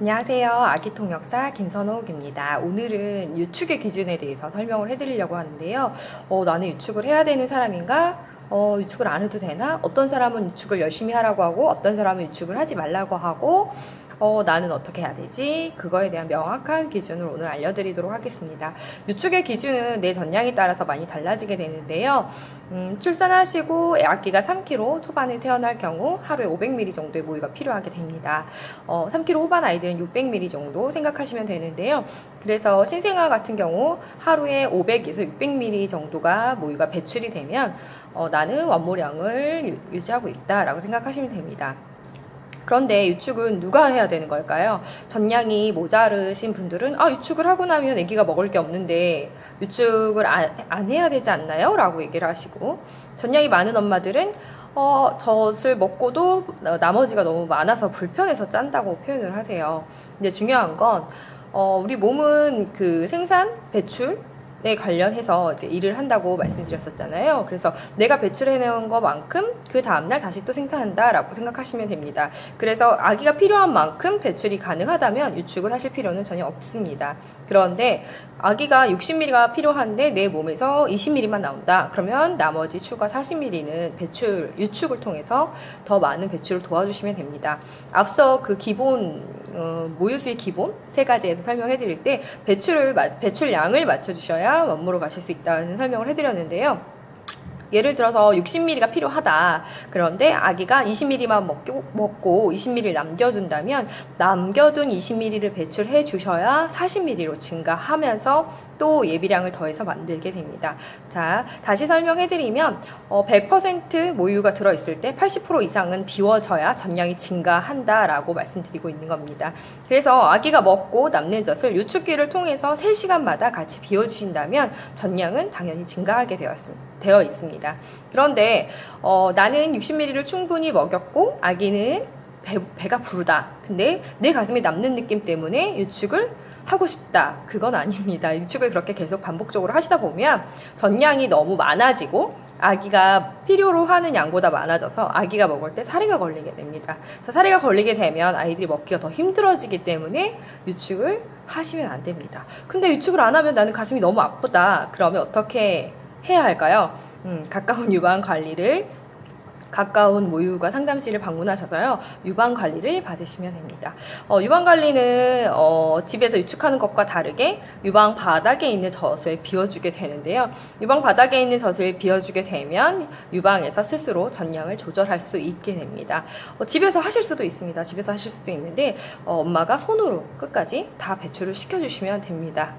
안녕하세요. 아기통역사 김선옥입니다. 오늘은 유축의 기준에 대해서 설명을 해드리려고 하는데요. 나는 유축을 해야 되는 사람인가? 유축을 안 해도 되나? 어떤 사람은 유축을 열심히 하라고 하고 어떤 사람은 유축을 하지 말라고 하고 나는 어떻게 해야 되지? 그거에 대한 명확한 기준을 오늘 알려드리도록 하겠습니다. 유축의 기준은 내 전량에 따라서 많이 달라지게 되는데요. 출산하시고 아기가 3kg 초반에 태어날 경우 하루에 500ml 정도의 모유가 필요하게 됩니다. 3kg 후반 아이들은 600ml 정도 생각하시면 되는데요. 그래서 신생아 같은 경우 하루에 500에서 600ml 정도가 모유가 배출이 되면 나는 완모량을 유지하고 있다라고 생각하시면 됩니다. 그런데 유축은 누가 해야 되는 걸까요? 전량이 모자르신 분들은 유축을 하고 나면 아기가 먹을 게 없는데 유축을 안 해야 되지 않나요? 라고 얘기를 하시고, 전량이 많은 엄마들은 젖을 먹고도 나머지가 너무 많아서 불편해서 짠다고 표현을 하세요. 근데 중요한 건 우리 몸은 그 생산, 배출에 관련해서 이제 일을 한다고 말씀드렸었잖아요. 그래서 내가 배출해내온 것만큼 그 다음날 다시 또 생산한다라고 생각하시면 됩니다. 그래서 아기가 필요한 만큼 배출이 가능하다면 유축을 하실 필요는 전혀 없습니다. 그런데 아기가 60ml가 필요한데 내 몸에서 20ml만 나온다. 그러면 나머지 추가 40ml는 유축을 통해서 더 많은 배출을 도와주시면 됩니다. 앞서 그 기본 모유수의 기본 세 가지에서 설명해 드릴 때 배출량을 맞춰주셔야 원무로 가실 수 있다는 설명을 해드렸는데요. 예를 들어서 60ml가 필요하다. 그런데 아기가 20ml만 먹고 20ml를 남겨둔다면 남겨둔 20ml를 배출해 주셔야 40ml로 증가하면서 또 예비량을 더해서 만들게 됩니다. 자, 다시 설명해드리면 100% 모유가 들어있을 때 80% 이상은 비워져야 전량이 증가한다라고 말씀드리고 있는 겁니다. 그래서 아기가 먹고 남는 젖을 유축기를 통해서 3시간마다 같이 비워주신다면 전량은 당연히 증가하게 되어 있습니다. 그런데 나는 60ml를 충분히 먹였고 아기는 배가 부르다. 근데 내 가슴에 남는 느낌 때문에 유축을 하고 싶다. 그건 아닙니다. 유축을 그렇게 계속 반복적으로 하시다 보면 전량이 너무 많아지고 아기가 필요로 하는 양보다 많아져서 아기가 먹을 때 사리가 걸리게 됩니다. 그래서 사리가 걸리게 되면 아이들이 먹기가 더 힘들어지기 때문에 유축을 하시면 안 됩니다. 근데 유축을 안 하면 나는 가슴이 너무 아프다. 그러면 어떻게 해야 할까요? 가까운 모유가 상담실을 방문하셔서요, 유방관리를 받으시면 됩니다. 유방관리는 집에서 유축하는 것과 다르게 유방 바닥에 있는 젖을 비워주게 되는데요. 유방 바닥에 있는 젖을 비워주게 되면 유방에서 스스로 전량을 조절할 수 있게 됩니다. 집에서 하실 수도 있습니다. 집에서 하실 수도 있는데 엄마가 손으로 끝까지 다 배출을 시켜주시면 됩니다.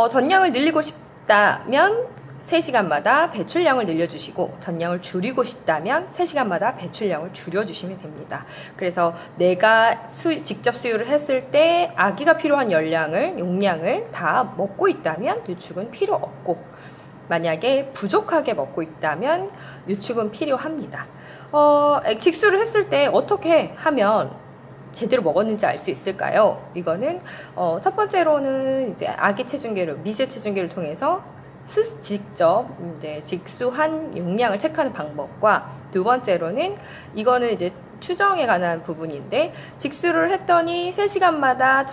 전량을 늘리고 싶다면 3시간마다 배출량을 늘려주시고, 전량을 줄이고 싶다면 3시간마다 배출량을 줄여주시면 됩니다. 그래서 내가 직접 수유를 했을 때 아기가 필요한 용량을 다 먹고 있다면 유축은 필요 없고, 만약에 부족하게 먹고 있다면 유축은 필요합니다. 직수를 했을 때 어떻게 하면 제대로 먹었는지 알 수 있을까요? 이거는 첫 번째로는 이제 아기 체중계를, 미세 체중계를 통해서 직접 이제 직수한 용량을 체크하는 방법과, 두 번째로는 이거는 이제 추정에 관한 부분인데, 직수를 했더니 3시간마다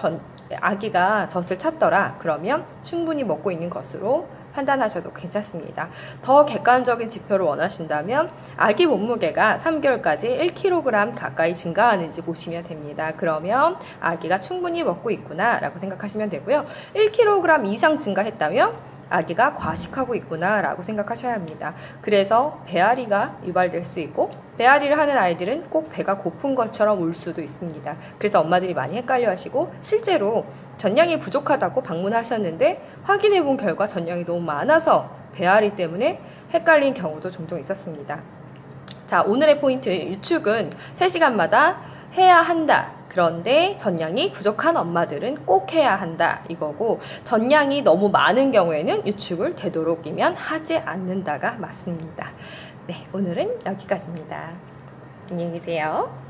아기가 젖을 찾더라. 그러면 충분히 먹고 있는 것으로 판단하셔도 괜찮습니다. 더 객관적인 지표를 원하신다면 아기 몸무게가 3개월까지 1kg 가까이 증가하는지 보시면 됩니다. 그러면 아기가 충분히 먹고 있구나 라고 생각하시면 되고요. 1kg 이상 증가했다면 아기가 과식하고 있구나 라고 생각하셔야 합니다. 그래서 배앓이가 유발될 수 있고, 배앓이를 하는 아이들은 꼭 배가 고픈 것처럼 울 수도 있습니다. 그래서 엄마들이 많이 헷갈려 하시고, 실제로 전량이 부족하다고 방문하셨는데 확인해 본 결과 전량이 너무 많아서 배앓이 때문에 헷갈린 경우도 종종 있었습니다. 자, 오늘의 포인트, 유축은 3시간마다 해야 한다. 그런데 전량이 부족한 엄마들은 꼭 해야 한다, 이거고, 전량이 너무 많은 경우에는 유축을 되도록이면 하지 않는다가 맞습니다. 네, 오늘은 여기까지입니다. 안녕히 계세요.